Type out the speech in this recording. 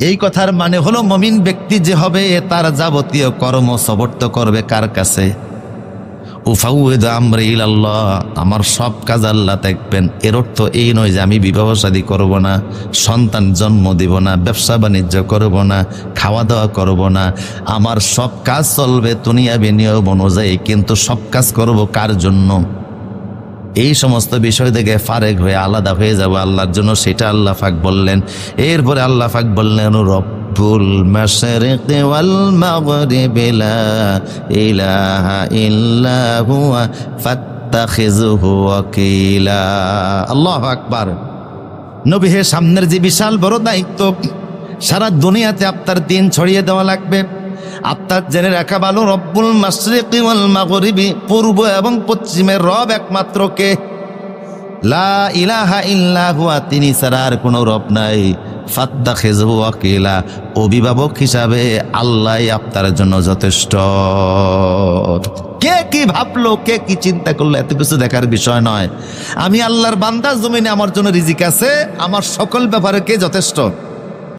এই কথার মানে হলো মুমিন ব্যক্তি যে হবে তার যাবতীয় কর্ম সমর্থ করবে কার কাছে? উফাউযু আমরি ইলাল্লাহ, আমার সব কাজ আল্লাহ দেখবেন। এর অর্থ এই নয় যে আমি বিবাহ শাদী করব না, সন্তান জন্ম দিব না, ব্যবসা বাণিজ্য করব না, খাওয়া দাওয়া করব না। আমার সব কাজ চলবে দুনিয়াবি নিয়ম অনুযায়ী, কিন্তু সব কাজ করব কার জন্য? এই সমস্ত বিষয় থেকে ফারেক হয়ে আলাদা হয়ে যাব আল্লাহর জন্য, সেটা আল্লাহ পাক বললেন। এরপরে আল্লাহ পাক বললেন রব্বুল মাশরিকি ওয়াল মাগরিবি লা ইলাহা ইল্লা হুয়া ফাত্তাখিযুহু ওয়াকিলা। আল্লাহু আকবার। নবী হে, সামনের যে বিশাল বড় দায়িত্ব, সারা দুনিয়াতে আপনার দিন ছড়িয়ে দেওয়া লাগবে। আপনার জেনে রাখা ভালো, রব্বুল মাশরিকি ওয়াল মাগরিবি, পূর্ব এবং পশ্চিমের রব একমাত্র কে? লা ইলাহা ইল্লা হুয়া, তিনি ছাড়া আর কোনো রব নাই। ফাত্তাখিযুহু ওয়াকিলা, অভিভাবক হিসাবে আল্লাহ আপনার জন্য যথেষ্ট। কে কি ভাবলো, কে কি চিন্তা করলো, এত কিছু দেখার বিষয় নয়। আমি আল্লাহর বান্দা, জমিনে আমার জন্য রিজিক আছে, আমার সকল ব্যাপারে কে যথেষ্ট?